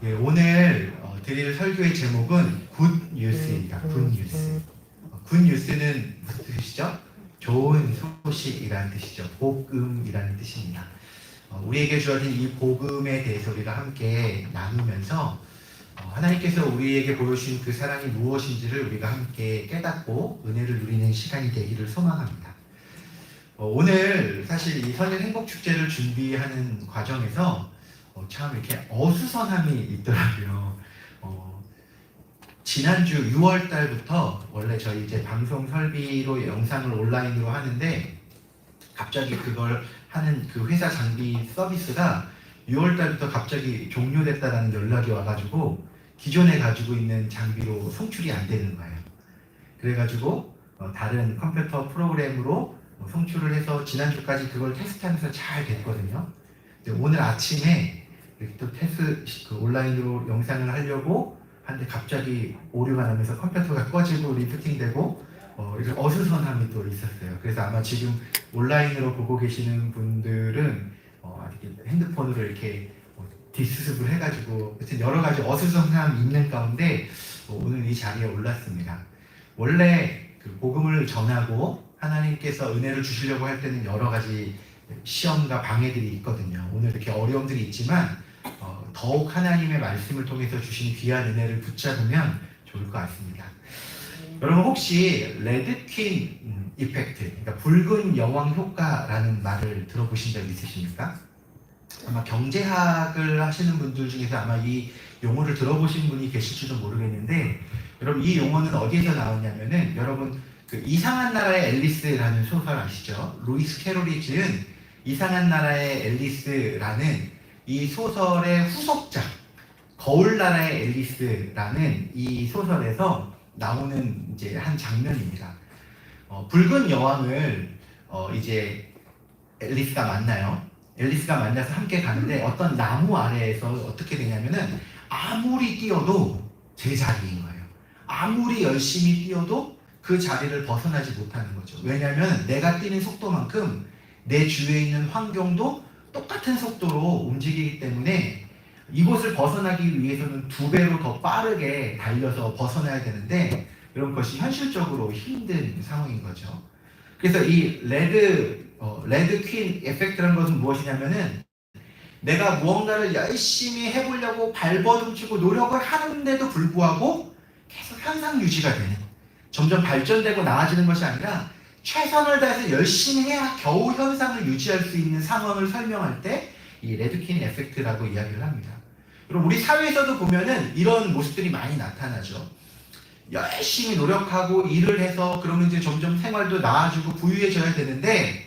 예, 오늘 드릴 설교의 제목은 굿 뉴스입니다. 굿 뉴스. 굿 뉴스는 무슨 뜻이죠? 좋은 소식이라는 뜻이죠. 복음이라는 뜻입니다. 우리에게 주어진 이 복음에 대해서 우리가 함께 나누면서 하나님께서 우리에게 보여주신 그 사랑이 무엇인지를 우리가 함께 깨닫고 은혜를 누리는 시간이 되기를 소망합니다. 오늘 사실 이 선일 행복축제를 준비하는 과정에서 참 이렇게 어수선함이 있더라고요. 지난주 6월 달부터 원래 저희 이제 방송 설비로 영상을 온라인으로 하는데 갑자기 그걸 하는 그 회사 장비 서비스가 6월 달부터 갑자기 종료됐다라는 연락이 와가지고 기존에 가지고 있는 장비로 송출이 안 되는 거예요. 그래가지고 다른 컴퓨터 프로그램으로 송출을 해서 지난주까지 그걸 테스트하면서 잘 됐거든요. 오늘 아침에 또 테스트 온라인으로 영상을 하려고 하는데 갑자기 오류가 나면서 컴퓨터가 꺼지고 리프팅되고 이런 어수선함이 또 있었어요. 그래서 아마 지금 온라인으로 보고 계시는 분들은 핸드폰으로 이렇게 디스습을 해가지고 여러 가지 어수선함이 있는 가운데 오늘 이 자리에 올랐습니다. 원래 그 복음을 전하고 하나님께서 은혜를 주시려고 할 때는 여러 가지 시험과 방해들이 있거든요. 오늘 이렇게 어려움들이 있지만 더욱 하나님의 말씀을 통해서 주신 귀한 은혜를 붙잡으면 좋을 것 같습니다. 여러분 혹시 레드퀸 이펙트, 그러니까 붉은 여왕 효과라는 말을 들어보신 적 있으십니까? 아마 경제학을 하시는 분들 중에서 아마 이 용어를 들어보신 분이 계실지도 모르겠는데, 여러분 이 용어는 어디에서 나오냐면은 여러분 그 이상한 나라의 앨리스라는 소설 아시죠? 루이스 캐롤이 지은 이상한 나라의 앨리스라는 이 소설의 후속작 거울나라의 앨리스라는 이 소설에서 나오는 이제 한 장면입니다. 붉은 여왕을 이제 앨리스가 만나요. 앨리스가 만나서 함께 가는데 어떤 나무 아래에서 어떻게 되냐면은 아무리 뛰어도 제자리인 거예요. 아무리 열심히 뛰어도 그 자리를 벗어나지 못하는 거죠. 왜냐하면 내가 뛰는 속도만큼 내 주위에 있는 환경도 똑같은 속도로 움직이기 때문에 이곳을 벗어나기 위해서는 2배로 더 빠르게 달려서 벗어나야 되는데 이런 것이 현실적으로 힘든 상황인 거죠. 그래서 이 레드 퀸 에펙트라는 것은 무엇이냐면은 내가 무언가를 열심히 해보려고 발버둥치고 노력을 하는데도 불구하고 계속 현상 유지가 되는, 점점 발전되고 나아지는 것이 아니라 최선을 다해서 열심히 해야 겨우 현상을 유지할 수 있는 상황을 설명할 때 이 레드퀸 에펙트라고 이야기를 합니다. 그럼 우리 사회에서도 보면은 이런 모습들이 많이 나타나죠. 열심히 노력하고 일을 해서 그러면 이제 점점 생활도 나아지고 부유해져야 되는데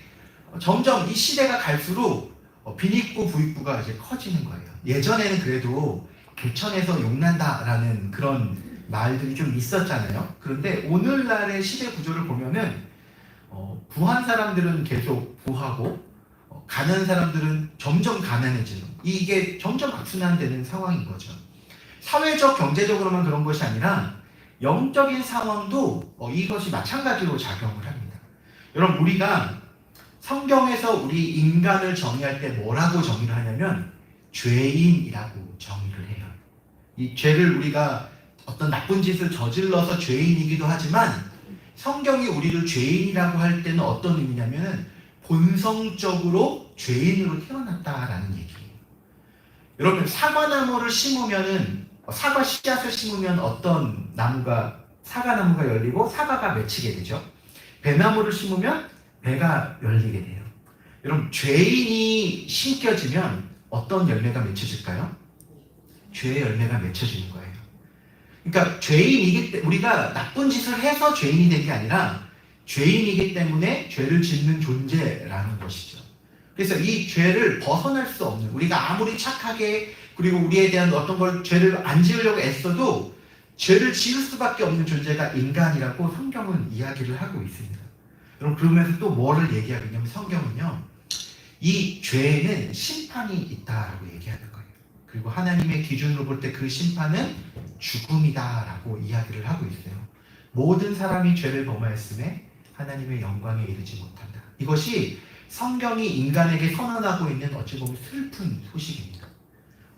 점점 이 시대가 갈수록 빈익부 부익부가 이제 커지는 거예요. 예전에는 그래도 개천에서 용난다라는 그런 말들이 좀 있었잖아요. 그런데 오늘날의 시대 구조를 보면은 부한 사람들은 계속 부하고 가난한 사람들은 점점 가난해지는, 이게 점점 악순환되는 상황인 거죠. 사회적 경제적으로만 그런 것이 아니라 영적인 상황도 이것이 마찬가지로 작용을 합니다. 여러분 우리가 성경에서 우리 인간을 정의할 때 뭐라고 정의를 하냐면 죄인이라고 정의를 해요. 이 죄를 우리가 어떤 나쁜 짓을 저질러서 죄인이기도 하지만 성경이 우리를 죄인이라고 할 때는 어떤 의미냐면은 본성적으로 죄인으로 태어났다라는 얘기예요. 여러분 사과나무를 심으면은 사과 씨앗을 심으면 어떤 나무가, 사과나무가 열리고 사과가 맺히게 되죠. 배나무를 심으면 배가 열리게 돼요. 여러분 죄인이 심겨지면 어떤 열매가 맺혀질까요? 죄의 열매가 맺혀지는 거예요. 그러니까 죄인이기 때문에, 우리가 나쁜 짓을 해서 죄인이 된 게 아니라 죄인이기 때문에 죄를 짓는 존재라는 것이죠. 그래서 이 죄를 벗어날 수 없는, 우리가 아무리 착하게 그리고 우리에 대한 어떤 걸 죄를 안 지으려고 애써도 죄를 지을 수밖에 없는 존재가 인간이라고 성경은 이야기를 하고 있습니다. 여러분 그러면서 또 뭐를 얘기하고 있냐면 성경은요, 이 죄에는 심판이 있다라고 얘기하는 거예요. 그리고 하나님의 기준으로 볼 때 그 심판은 죽음이다라고 이야기를 하고 있어요. 모든 사람이 죄를 범하였음에 하나님의 영광에 이르지 못한다. 이것이 성경이 인간에게 선언하고 있는 어찌 보면 슬픈 소식입니다.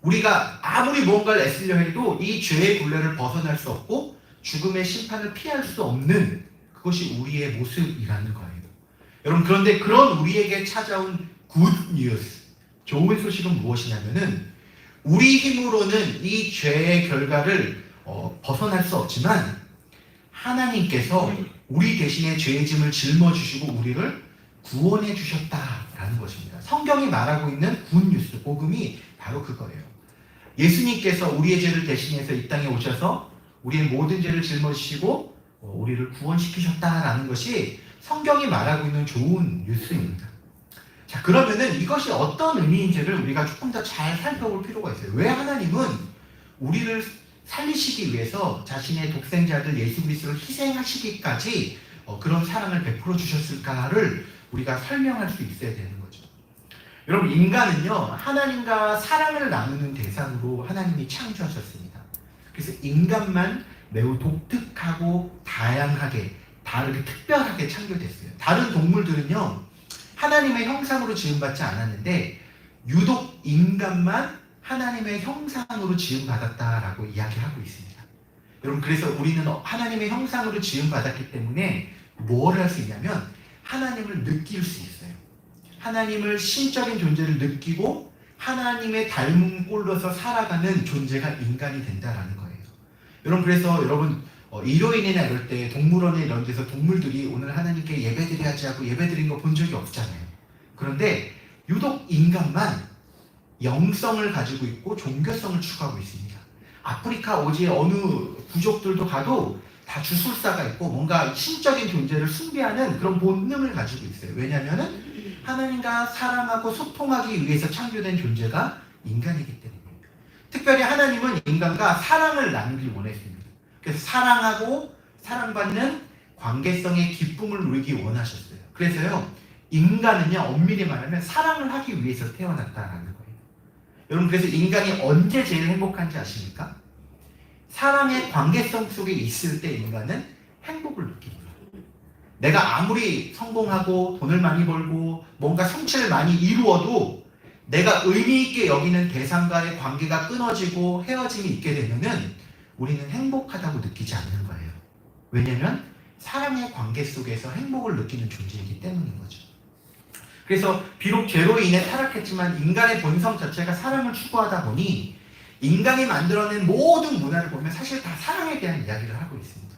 우리가 아무리 무언가를 애쓰려 해도 이 죄의 굴레를 벗어날 수 없고 죽음의 심판을 피할 수 없는 그것이 우리의 모습이라는 거예요. 여러분, 그런데 그런 우리에게 찾아온 굿 뉴스, 좋은 소식은 무엇이냐면은 우리 힘으로는 이 죄의 결과를 벗어날 수 없지만 하나님께서 우리 대신에 죄의 짐을 짊어주시고 우리를 구원해 주셨다라는 것입니다. 성경이 말하고 있는 굿 뉴스, 복음이 바로 그거예요. 예수님께서 우리의 죄를 대신해서 이 땅에 오셔서 우리의 모든 죄를 짊어지시고 우리를 구원시키셨다라는 것이 성경이 말하고 있는 좋은 뉴스입니다. 자, 그러면은 이것이 어떤 의미인지를 우리가 조금 더 잘 살펴볼 필요가 있어요. 왜 하나님은 우리를 살리시기 위해서 자신의 독생자들 예수 그리스도를 희생하시기까지 그런 사랑을 베풀어 주셨을까를 우리가 설명할 수 있어야 되는 거죠. 여러분, 인간은요, 하나님과 사랑을 나누는 대상으로 하나님이 창조하셨습니다. 그래서 인간만 매우 독특하고 다양하게, 다르게, 특별하게 창조됐어요. 다른 동물들은요, 하나님의 형상으로 지음받지 않았는데 유독 인간만 하나님의 형상으로 지음받았다라고 이야기하고 있습니다. 여러분, 그래서 우리는 하나님의 형상으로 지음받았기 때문에 뭘 할 수 있냐면 하나님을 느낄 수 있어요. 하나님을 신적인 존재를 느끼고 하나님의 닮은 꼴로서 살아가는 존재가 인간이 된다라는 거예요. 여러분, 그래서 여러분 일요일이나 이럴 때 동물원에 이런 데서 동물들이 오늘 하나님께 예배드려야지 하고 예배드린 거 본 적이 없잖아요. 그런데 유독 인간만 영성을 가지고 있고 종교성을 추구하고 있습니다. 아프리카 오지의 어느 부족들도 가도 다 주술사가 있고 뭔가 신적인 존재를 숭배하는 그런 본능을 가지고 있어요. 왜냐하면 하나님과 사랑하고 소통하기 위해서 창조된 존재가 인간이기 때문입니다. 특별히 하나님은 인간과 사랑을 나누길 원했습니다. 그래서 사랑하고 사랑받는 관계성의 기쁨을 누리기 원하셨어요. 그래서요, 인간은요, 엄밀히 말하면 사랑을 하기 위해서 태어났다라는 거예요. 여러분, 그래서 인간이 언제 제일 행복한지 아십니까? 사랑의 관계성 속에 있을 때 인간은 행복을 느낍니다. 내가 아무리 성공하고 돈을 많이 벌고 뭔가 성취를 많이 이루어도 내가 의미 있게 여기는 대상과의 관계가 끊어지고 헤어짐이 있게 되면은 우리는 행복하다고 느끼지 않는 거예요. 왜냐하면 사랑의 관계 속에서 행복을 느끼는 존재이기 때문인 거죠. 그래서 비록 죄로 인해 타락했지만 인간의 본성 자체가 사랑을 추구하다 보니 인간이 만들어낸 모든 문화를 보면 사실 다 사랑에 대한 이야기를 하고 있습니다.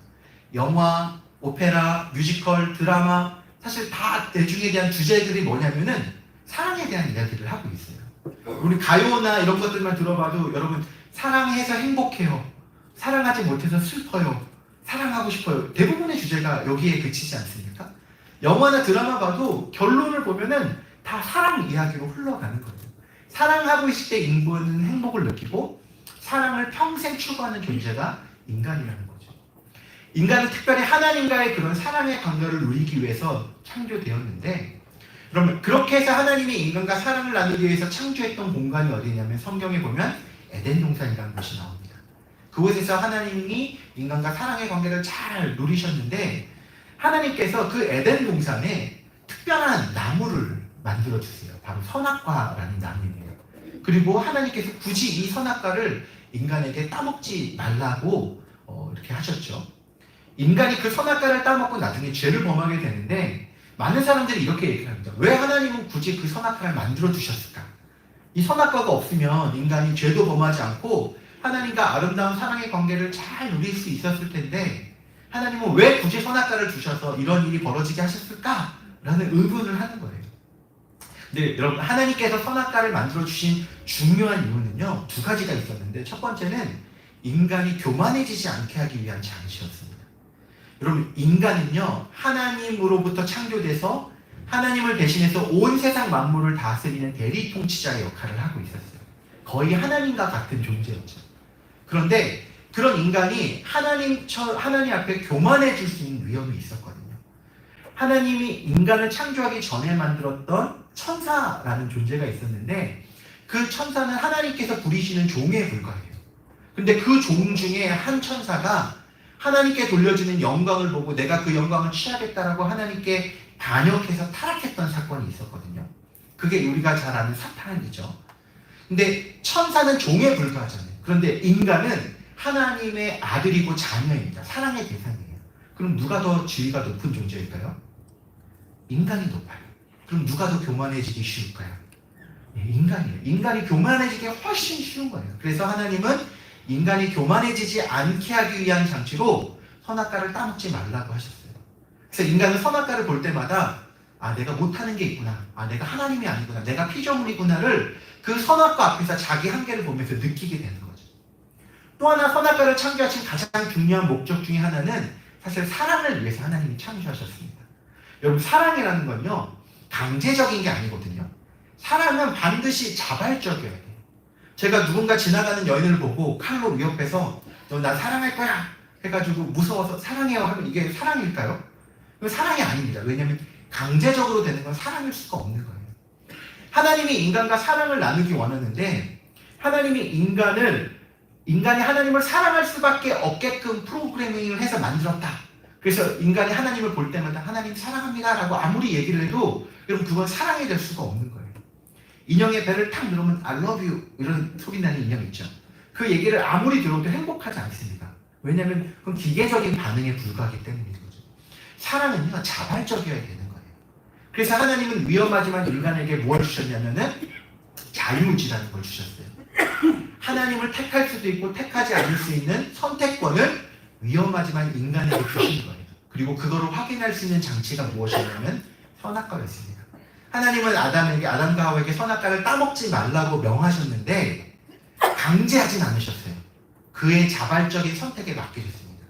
영화, 오페라, 뮤지컬, 드라마, 사실 다 대중에 대한 주제들이 뭐냐면은 사랑에 대한 이야기를 하고 있어요. 우리 가요나 이런 것들만 들어봐도 여러분, 사랑해서 행복해요, 사랑하지 못해서 슬퍼요, 사랑하고 싶어요. 대부분의 주제가 여기에 그치지 않습니까? 영화나 드라마 봐도 결론을 보면은 다 사랑 이야기로 흘러가는 거예요. 사랑하고 있을 때 인간은 행복을 느끼고 사랑을 평생 추구하는 존재가 인간이라는 거죠. 인간은 특별히 하나님과의 그런 사랑의 관계를 누리기 위해서 창조되었는데, 그러면 그렇게 해서 하나님이 인간과 사랑을 나누기 위해서 창조했던 공간이 어디냐면 성경에 보면 에덴 동산이라는 곳이 나옵니다. 그곳에서 하나님이 인간과 사랑의 관계를 잘 누리셨는데 하나님께서 그 에덴 동산에 특별한 나무를 만들어 주세요. 바로 선악과라는 나무입니다. 그리고 하나님께서 굳이 이 선악과를 인간에게 따먹지 말라고 이렇게 하셨죠. 인간이 그 선악과를 따먹고 나중에 죄를 범하게 되는데 많은 사람들이 이렇게 얘기합니다. 왜 하나님은 굳이 그 선악과를 만들어 주셨을까? 이 선악과가 없으면 인간이 죄도 범하지 않고 하나님과 아름다운 사랑의 관계를 잘 누릴 수 있었을 텐데 하나님은 왜 굳이 선악과를 주셔서 이런 일이 벌어지게 하셨을까? 라는 의문을 하는 거예요. 근데 여러분, 하나님께서 선악과를 만들어 주신 중요한 이유는요, 두 가지가 있었는데 첫 번째는 인간이 교만해지지 않게 하기 위한 장치였습니다. 여러분, 인간은요, 하나님으로부터 창조돼서 하나님을 대신해서 온 세상 만물을 다스리는 대리 통치자의 역할을 하고 있었어요. 거의 하나님과 같은 존재였죠. 그런데 그런 인간이 하나님 앞에 교만해질 수 있는 위험이 있었거든요. 하나님이 인간을 창조하기 전에 만들었던 천사라는 존재가 있었는데 그 천사는 하나님께서 부리시는 종에 불과해요. 근데 그 종 중에 한 천사가 하나님께 돌려주는 영광을 보고 내가 그 영광을 취하겠다라고 하나님께 반역해서 타락했던 사건이 있었거든요. 그게 우리가 잘 아는 사탄이죠. 근데 천사는 종에 불과하잖아요. 그런데 인간은 하나님의 아들이고 자녀입니다. 사랑의 대상이에요. 그럼 누가 더 지위가 높은 존재일까요? 인간이 높아요. 그럼 누가 더 교만해지기 쉬울까요? 네, 인간이에요. 인간이 교만해지기 훨씬 쉬운 거예요. 그래서 하나님은 인간이 교만해지지 않게 하기 위한 장치로 선악과를 따먹지 말라고 하셨어요. 그래서 인간은 선악과를 볼 때마다 아, 내가 못하는 게 있구나. 아, 내가 하나님이 아니구나. 내가 피조물이구나를 그 선악과 앞에서 자기 한계를 보면서 느끼게 되는 거죠. 또 하나 선악과를 창조하신 가장 중요한 목적 중에 하나는 사실 사랑을 위해서 하나님이 창조하셨습니다. 여러분, 사랑이라는 건요, 강제적인 게 아니거든요. 사랑은 반드시 자발적이어야 돼요. 제가 누군가 지나가는 여인을 보고 칼로 위협해서 너 나 사랑할 거야 해가지고 무서워서 사랑해요 하면 이게 사랑일까요? 이건 사랑이 아닙니다. 왜냐하면 강제적으로 되는 건 사랑일 수가 없는 거예요. 하나님이 인간과 사랑을 나누기 원하는데 하나님이 인간이 하나님을 사랑할 수밖에 없게끔 프로그래밍을 해서 만들었다. 그래서 인간이 하나님을 볼 때마다 하나님 사랑합니다 라고 아무리 얘기를 해도 여러분 그건 사랑이 될 수가 없는 거예요. 인형의 배를 탁 누르면 I love you 이런 소리 나는 인형 있죠. 그 얘기를 아무리 들어도 행복하지 않습니다. 왜냐하면 그건 기계적인 반응에 불과하기 때문인 거죠. 사랑은요 자발적이어야 되는 거예요. 그래서 하나님은 위험하지만 인간에게 무엇을 주셨냐면은 자유의지라는 걸 주셨어요. 하나님을 택할 수도 있고 택하지 않을 수 있는 선택권을 위험하지만 인간에게 주신 거예요. 그리고 그거를 확인할 수 있는 장치가 무엇이냐면 선악과였습니다. 하나님은 아담과 하와에게 선악과를 따먹지 말라고 명하셨는데 강제하진 않으셨어요. 그의 자발적인 선택에 맡기셨습니다.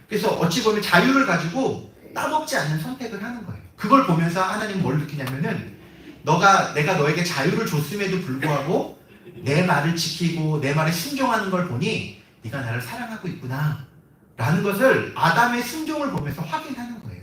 그래서 어찌 보면 자유를 가지고 따먹지 않는 선택을 하는 거예요. 그걸 보면서 하나님은 뭘 느끼냐면은 내가 너에게 자유를 줬음에도 불구하고 내 말을 지키고 내 말에 순종하는 걸 보니 네가 나를 사랑하고 있구나 라는 것을 아담의 순종을 보면서 확인하는 거예요.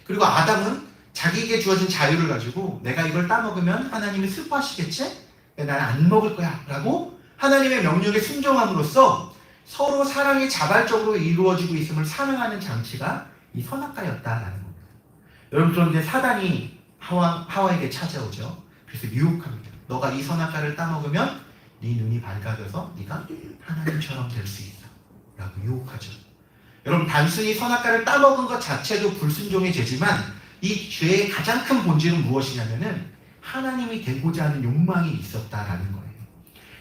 그리고 아담은 자기에게 주어진 자유를 가지고 내가 이걸 따먹으면 하나님이 슬퍼하시겠지? 나는 안 먹을 거야 라고 하나님의 명령에 순종함으로써 서로 사랑이 자발적으로 이루어지고 있음을 사랑하는 장치가 이 선악과였다라는 겁니다. 여러분, 그런데 사단이 하와에게 찾아오죠. 그래서 유혹합니다. 너가 이 선악과를 따먹으면 네 눈이 밝아져서 네가 하나님처럼 될 수 있어 라고 유혹하죠. 여러분, 단순히 선악과를 따먹은 것 자체도 불순종의 죄지만 이 죄의 가장 큰 본질은 무엇이냐면은 하나님이 되고자 하는 욕망이 있었다라는 거예요.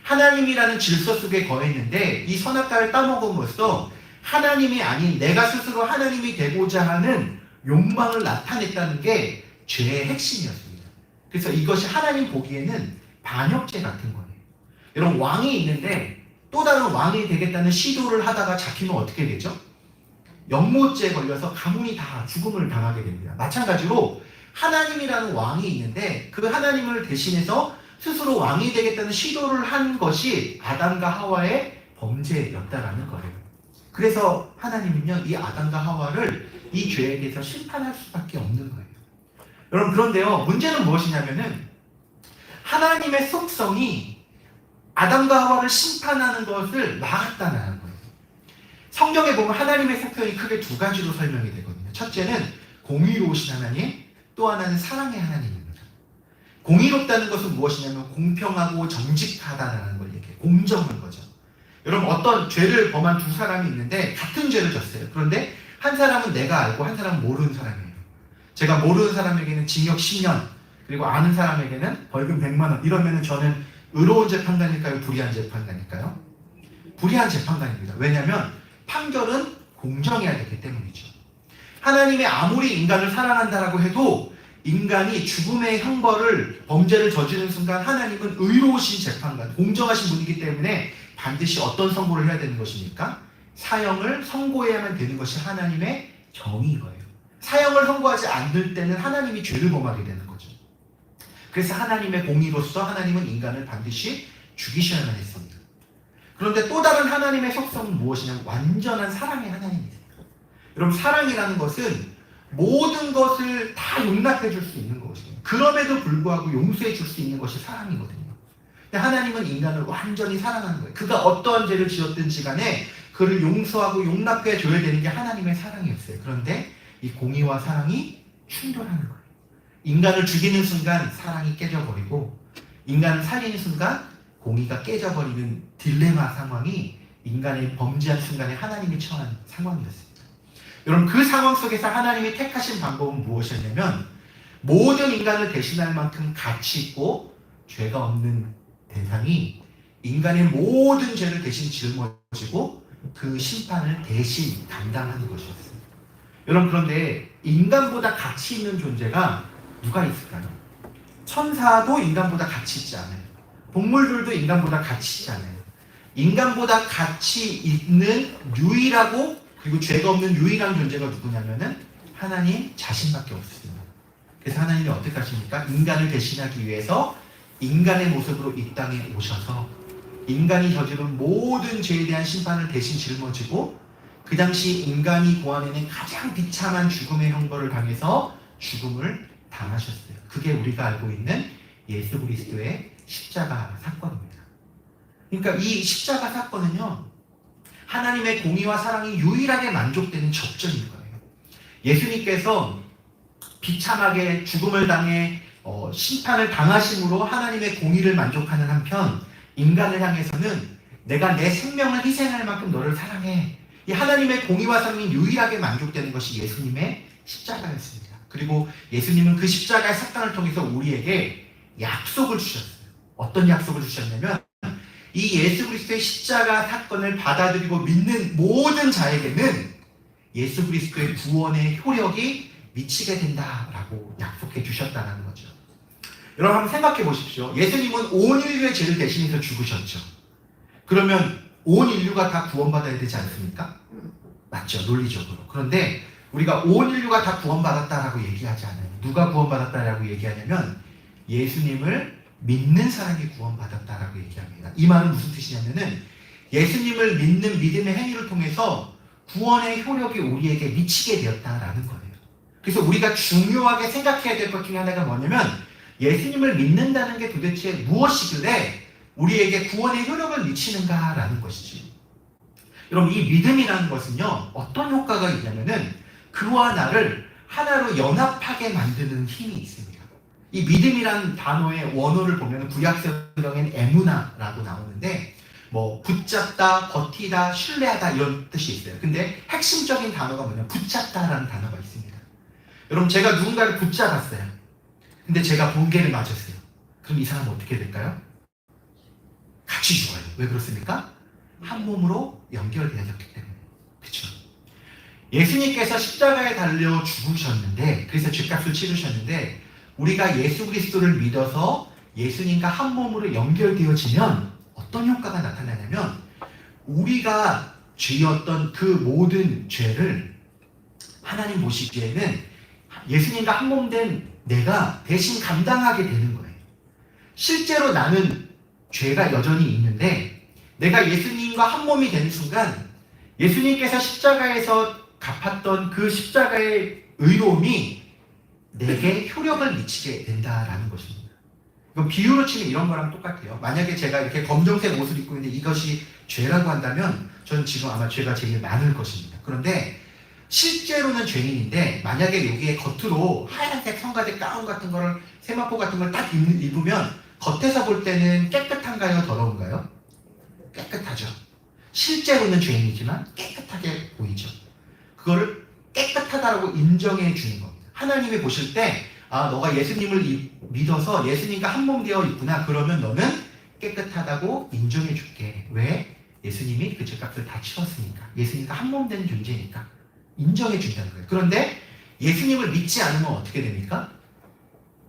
하나님이라는 질서 속에 거했는데 이 선악과를 따먹음으로써 하나님이 아닌 내가 스스로 하나님이 되고자 하는 욕망을 나타냈다는 게 죄의 핵심이었습니다. 그래서 이것이 하나님 보기에는 반역죄 같은 거예요. 여러분, 왕이 있는데 또 다른 왕이 되겠다는 시도를 하다가 잡히면 어떻게 되죠? 영모죄에 걸려서 가문이 다 죽음을 당하게 됩니다. 마찬가지로 하나님이라는 왕이 있는데 그 하나님을 대신해서 스스로 왕이 되겠다는 시도를 한 것이 아담과 하와의 범죄였다라는 거예요. 그래서 하나님은요, 이 아담과 하와를 이 죄에 대해서 심판할 수밖에 없는 거예요. 여러분, 그런데요, 문제는 무엇이냐면은 하나님의 속성이 아담과 하와를 심판하는 것을 막았다는 거예요. 성경에 보면 하나님의 속성이 크게 두 가지로 설명이 되거든요. 첫째는 공의로우신 하나님, 또 하나는 사랑의 하나님입니다. 공의롭다는 것은 무엇이냐면 공평하고 정직하다는 걸 얘기해요. 공정한 거죠. 여러분, 어떤 죄를 범한 두 사람이 있는데 같은 죄를 졌어요. 그런데 한 사람은 내가 알고 한 사람은 모르는 사람이에요. 제가 모르는 사람에게는 징역 10년, 그리고 아는 사람에게는 벌금 100만 원. 이러면 저는 의로운 재판관일까요? 불의한 재판관일까요? 불의한 재판관입니다. 왜냐하면 판결은 공정해야 되기 때문이죠. 하나님이 아무리 인간을 사랑한다라고 해도 인간이 죽음의 형벌을 범죄를 저지르는 순간 하나님은 의로우신 재판관, 공정하신 분이기 때문에 반드시 어떤 선고를 해야 되는 것입니까? 사형을 선고해야만 되는 것이 하나님의 정의인 거예요. 사형을 선고하지 않을 때는 하나님이 죄를 범하게 되는 거죠. 그래서 하나님의 공의로서 하나님은 인간을 반드시 죽이셔야만 했습니다. 그런데 또 다른 하나님의 속성은 무엇이냐면 완전한 사랑의 하나님입니다. 여러분, 사랑이라는 것은 모든 것을 다 용납해 줄 수 있는 것이에요. 그럼에도 불구하고 용서해 줄 수 있는 것이 사랑이거든요. 근데 하나님은 인간을 완전히 사랑하는 거예요. 그가 어떠한 죄를 지었든지 간에 그를 용서하고 용납해 줘야 되는 게 하나님의 사랑이었어요. 그런데 이 공의와 사랑이 충돌하는 거예요. 인간을 죽이는 순간 사랑이 깨져버리고 인간을 살리는 순간 공의가 깨져버리는 딜레마 상황이 인간의 범죄한 순간에 하나님이 처한 상황이었습니다. 여러분, 그 상황 속에서 하나님이 택하신 방법은 무엇이었냐면 모든 인간을 대신할 만큼 가치 있고 죄가 없는 대상이 인간의 모든 죄를 대신 짊어지고 그 심판을 대신 담당하는 것이었어요. 여러분, 그런데 인간보다 가치 있는 존재가 누가 있을까요? 천사도 인간보다 가치 있지 않아요. 동물들도 인간보다 가치 있지 않아요. 인간보다 가치 있는 유일하고 그리고 죄가 없는 유일한 존재가 누구냐면은 하나님 자신밖에 없습니다. 그래서 하나님이 어떻게 하십니까? 인간을 대신하기 위해서 인간의 모습으로 이 땅에 오셔서 인간이 저지른 모든 죄에 대한 심판을 대신 짊어지고 그 당시 인간이 고안해낸 가장 비참한 죽음의 형벌을 당해서 죽음을 당하셨어요. 그게 우리가 알고 있는 예수 그리스도의 십자가 사건입니다. 그러니까 이 십자가 사건은요, 하나님의 공의와 사랑이 유일하게 만족되는 접전인 거예요. 예수님께서 비참하게 죽음을 당해 심판을 당하심으로 하나님의 공의를 만족하는 한편 인간을 향해서는 내가 내 생명을 희생할 만큼 너를 사랑해. 이 하나님의 공의와 사랑이 유일하게 만족되는 것이 예수님의 십자가였습니다. 그리고 예수님은 그 십자가의 사건을 통해서 우리에게 약속을 주셨어요. 어떤 약속을 주셨냐면 이 예수 그리스도의 십자가 사건을 받아들이고 믿는 모든 자에게는 예수 그리스도의 구원의 효력이 미치게 된다라고 약속해 주셨다는 거죠. 여러분, 한번 생각해 보십시오. 예수님은 온 인류의 죄를 대신해서 죽으셨죠. 그러면 온 인류가 다 구원받아야 되지 않습니까? 맞죠, 논리적으로. 그런데 우리가 온 인류가 다 구원받았다라고 얘기하지 않아요. 누가 구원받았다라고 얘기하냐면 예수님을 믿는 사람이 구원받았다라고 얘기합니다. 이 말은 무슨 뜻이냐면은 예수님을 믿는 믿음의 행위를 통해서 구원의 효력이 우리에게 미치게 되었다라는 거예요. 그래서 우리가 중요하게 생각해야 될 것 중에 하나가 뭐냐면 예수님을 믿는다는 게 도대체 무엇이길래 우리에게 구원의 효력을 미치는가라는 것이지. 여러분, 이 믿음이라는 것은요, 어떤 효과가 있냐면은 그와 나를 하나로 연합하게 만드는 힘이 있습니다. 이 믿음이라는 단어의 원어를 보면 구약성경엔 에무나라고 나오는데 뭐 붙잡다, 버티다, 신뢰하다 이런 뜻이 있어요. 근데 핵심적인 단어가 뭐냐면 붙잡다라는 단어가 있습니다. 여러분, 제가 누군가를 붙잡았어요. 근데 제가 번개를 맞았어요. 그럼 이 사람은 어떻게 될까요? 같이 죽어요. 왜 그렇습니까? 한 몸으로 연결되어졌기 때문에. 그렇죠? 예수님께서 십자가에 달려 죽으셨는데, 그래서 죄값을 치르셨는데 우리가 예수 그리스도를 믿어서 예수님과 한 몸으로 연결되어지면 어떤 효과가 나타나냐면 우리가 죄였던 그 모든 죄를 하나님 보시기에는 예수님과 한 몸 된 내가 대신 감당하게 되는 거예요. 실제로 나는 죄가 여전히 있는데 내가 예수님과 한 몸이 되는 순간 예수님께서 십자가에서 갚았던 그 십자가의 의로움이 내게 효력을 미치게 된다라는 것입니다. 이건 비유로 치면 이런 거랑 똑같아요. 만약에 제가 이렇게 검정색 옷을 입고 있는데 이것이 죄라고 한다면 저는 지금 아마 죄가 제일 많을 것입니다. 그런데 실제로는 죄인인데 만약에 여기에 겉으로 하얀색 성가대 가운 같은 거를 세마포 같은 걸 딱 입으면 겉에서 볼 때는 깨끗한가요? 더러운가요? 깨끗하죠. 실제로는 죄인이지만 깨끗하게 보이죠. 그거를 깨끗하다라고 인정해 주는 겁니다. 하나님이 보실 때 아, 너가 예수님을 믿어서 예수님과 한 몸 되어 있구나. 그러면 너는 깨끗하다고 인정해 줄게. 왜? 예수님이 그 죄값을 다 치렀으니까. 예수님과 한 몸 된 존재니까. 인정해 준다는 거예요. 그런데 예수님을 믿지 않으면 어떻게 됩니까?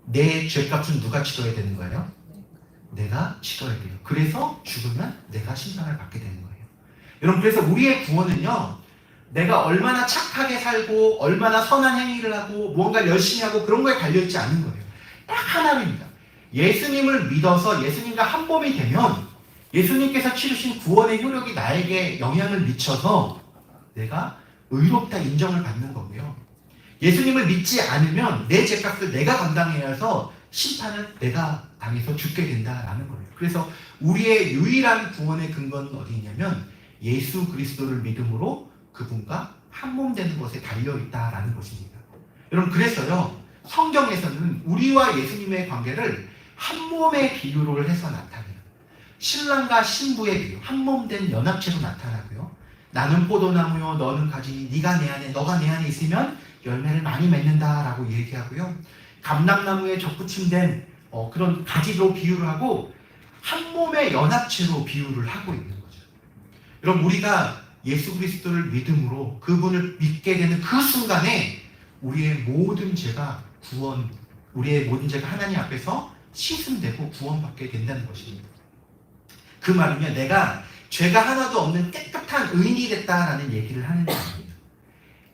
내 죄값은 누가 치러야 되는 거예요? 내가 치러야 돼요. 그래서 죽으면 내가 심판을 받게 되는 거예요. 여러분, 그래서 우리의 구원은요, 내가 얼마나 착하게 살고 얼마나 선한 행위를 하고 무언가 열심히 하고 그런 거에 달려있지 않은 거예요. 딱 하나입니다. 예수님을 믿어서 예수님과 한 몸이 되면 예수님께서 치르신 구원의 효력이 나에게 영향을 미쳐서 내가 의롭다 인정을 받는 거고요. 예수님을 믿지 않으면 내 죄값을 내가 감당해야 해서 심판을 내가 당해서 죽게 된다라는 거예요. 그래서 우리의 유일한 구원의 근거는 어디 있냐면 예수 그리스도를 믿음으로 그분과 한 몸 되는 것에 달려있다라는 것입니다. 여러분, 그래서요, 성경에서는 우리와 예수님의 관계를 한 몸의 비유를 해서 나타내요. 신랑과 신부의 비유, 한몸된 연합체로 나타나고요. 나는 포도나무요, 너는 가지, 네가 내 안에, 너가 내 안에 있으면 열매를 많이 맺는다라고 얘기하고요. 감람나무에 접붙임된 그런 가지로 비유를 하고 한 몸의 연합체로 비유를 하고 있는 거죠. 여러분, 우리가 예수 그리스도를 믿음으로 그분을 믿게 되는 그 순간에 우리의 모든 죄가 우리의 모든 죄가 하나님 앞에서 씻음되고 구원받게 된다는 것입니다. 그 말은요, 내가 죄가 하나도 없는 깨끗한 의인이 됐다라는 얘기를 하는 겁니다.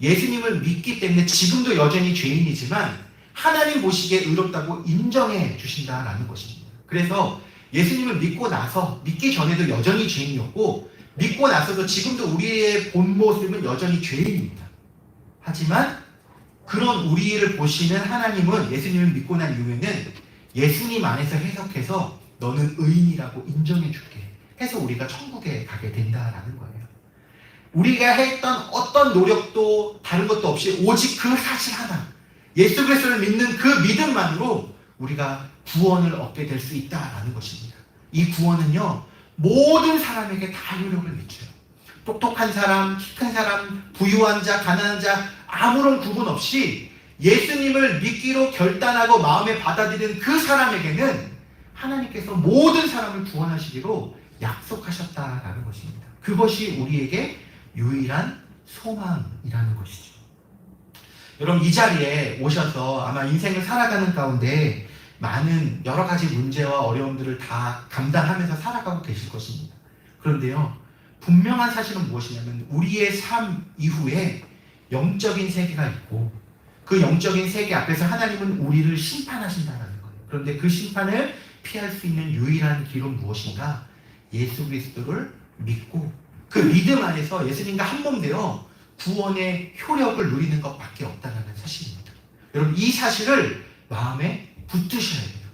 예수님을 믿기 때문에 지금도 여전히 죄인이지만 하나님 보시기에 의롭다고 인정해 주신다라는 것입니다. 그래서 예수님을 믿기 전에도 여전히 죄인이었고, 믿고 나서도 지금도 우리의 본 모습은 여전히 죄인입니다. 하지만 그런 우리를 보시는 하나님은 예수님을 믿고 난 이후에는 예수님 안에서 해석해서 너는 의인이라고 인정해 줄게 해서 우리가 천국에 가게 된다라는 거예요. 우리가 했던 어떤 노력도 다른 것도 없이 오직 그 사실 하나, 예수 그리스도를 믿는 그 믿음만으로 우리가 구원을 얻게 될 수 있다라는 것입니다. 이 구원은요, 모든 사람에게 다 효력을 미쳐요. 똑똑한 사람, 키 큰 사람, 부유한 자, 가난한 자 아무런 구분 없이 예수님을 믿기로 결단하고 마음에 받아들이는 그 사람에게는 하나님께서 모든 사람을 구원하시기로 약속하셨다라는 것입니다. 그것이 우리에게 유일한 소망이라는 것이죠. 여러분, 이 자리에 오셔서 아마 인생을 살아가는 가운데 많은 여러 가지 문제와 어려움들을 다 감당하면서 살아가고 계실 것입니다. 그런데요, 분명한 사실은 무엇이냐면 우리의 삶 이후에 영적인 세계가 있고 그 영적인 세계 앞에서 하나님은 우리를 심판하신다는 거예요. 그런데 그 심판을 피할 수 있는 유일한 길은 무엇인가? 예수 그리스도를 믿고 그 믿음 안에서 예수님과 한몸 되어 구원의 효력을 누리는 것밖에 없다는 사실입니다. 여러분, 이 사실을 마음에 붙드셔야 돼요.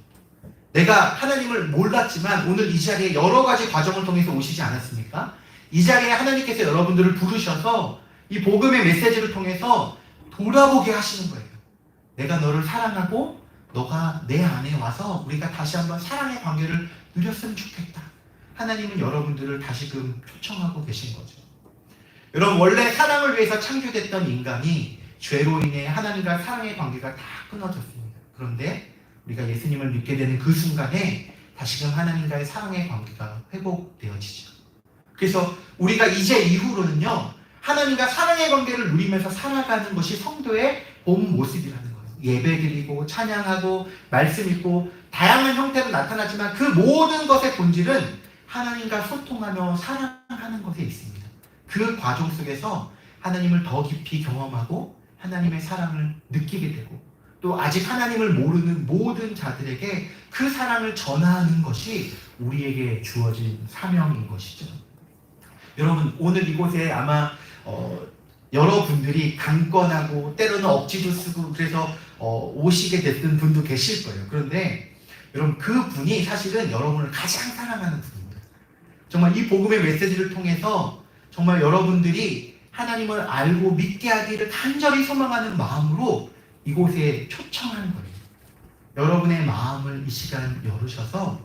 내가 하나님을 몰랐지만 오늘 이 자리에 여러 가지 과정을 통해서 오시지 않았습니까? 이 자리에 하나님께서 여러분들을 부르셔서 이 복음의 메시지를 통해서 돌아보게 하시는 거예요. 내가 너를 사랑하고 너가 내 안에 와서 우리가 다시 한번 사랑의 관계를 누렸으면 좋겠다. 하나님은 여러분들을 다시금 초청하고 계신 거죠. 여러분, 원래 사랑을 위해서 창조됐던 인간이 죄로 인해 하나님과 사랑의 관계가 다 끊어졌습니다. 그런데 우리가 예수님을 믿게 되는 그 순간에 다시금 하나님과의 사랑의 관계가 회복되어지죠. 그래서 우리가 이제 이후로는요, 하나님과 사랑의 관계를 누리면서 살아가는 것이 성도의 본 모습이라는 거예요. 예배 드리고 찬양하고 말씀 읽고 다양한 형태로 나타나지만 그 모든 것의 본질은 하나님과 소통하며 사랑하는 것에 있습니다. 그 과정 속에서 하나님을 더 깊이 경험하고 하나님의 사랑을 느끼게 되고 또 아직 하나님을 모르는 모든 자들에게 그 사랑을 전하는 것이 우리에게 주어진 사명인 것이죠. 여러분, 오늘 이곳에 아마 여러분들이 강권하고 때로는 억지도 쓰고 그래서 오시게 됐던 분도 계실 거예요. 그런데 여러분, 그 분이 사실은 여러분을 가장 사랑하는 분입니다. 정말 이 복음의 메시지를 통해서 정말 여러분들이 하나님을 알고 믿게 하기를 간절히 소망하는 마음으로 이곳에 초청하는 거예요. 여러분의 마음을 이 시간 열으셔서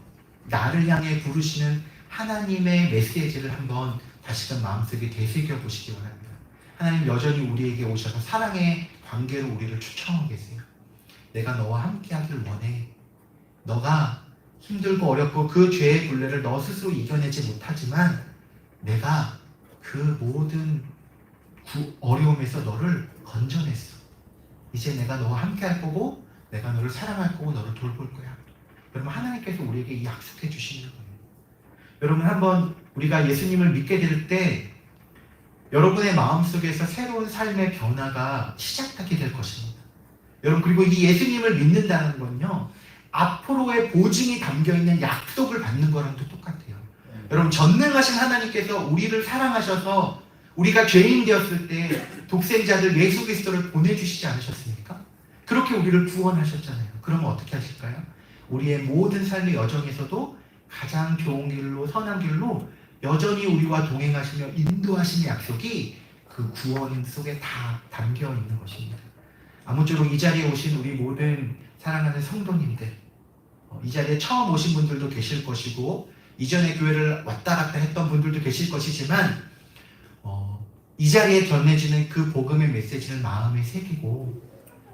나를 향해 부르시는 하나님의 메시지를 한번 다시금 마음속에 되새겨 보시기 바랍니다. 하나님 여전히 우리에게 오셔서 사랑의 관계로 우리를 초청하고 계세요. 내가 너와 함께 하길 원해. 너가 힘들고 어렵고 그 죄의 굴레를 너 스스로 이겨내지 못하지만 내가 그 모든 어려움에서 너를 건져냈어. 이제 내가 너와 함께 할 거고 내가 너를 사랑할 거고 너를 돌볼 거야. 여러분, 하나님께서 우리에게 이 약속해 주시는 거예요. 여러분, 한번 우리가 예수님을 믿게 될 때 여러분의 마음속에서 새로운 삶의 변화가 시작하게 될 것입니다. 여러분, 그리고 이 예수님을 믿는다는 건요, 앞으로의 보증이 담겨있는 약속을 받는 거랑도 똑같아요. 여러분, 전능하신 하나님께서 우리를 사랑하셔서 우리가 죄인 되었을 때 독생자들 예수 그리스도를 보내주시지 않으셨습니까? 그렇게 우리를 구원하셨잖아요. 그러면 어떻게 하실까요? 우리의 모든 삶의 여정에서도 가장 좋은 길로, 선한 길로 여전히 우리와 동행하시며 인도하시는 약속이 그 구원 속에 다 담겨 있는 것입니다. 아무쪼록 이 자리에 오신 우리 모든 사랑하는 성도님들, 이 자리에 처음 오신 분들도 계실 것이고 이전에 교회를 왔다 갔다 했던 분들도 계실 것이지만 이 자리에 전해지는 그 복음의 메시지를 마음에 새기고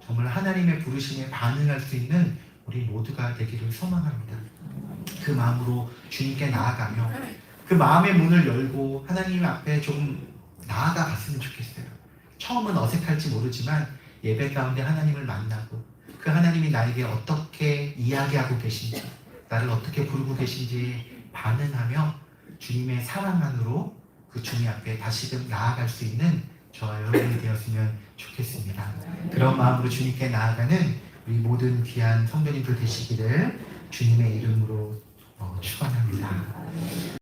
정말 하나님의 부르심에 반응할 수 있는 우리 모두가 되기를 소망합니다. 그 마음으로 주님께 나아가며 그 마음의 문을 열고 하나님 앞에 좀 나아가 봤으면 좋겠어요. 처음은 어색할지 모르지만 예배 가운데 하나님을 만나고 그 하나님이 나에게 어떻게 이야기하고 계신지, 나를 어떻게 부르고 계신지 반응하며 주님의 사랑 안으로 그 주님 앞에 다시금 나아갈 수 있는 저와 여러분이 되었으면 좋겠습니다. 그런 마음으로 주님께 나아가는 우리 모든 귀한 성도님들 되시기를 주님의 이름으로 축원합니다.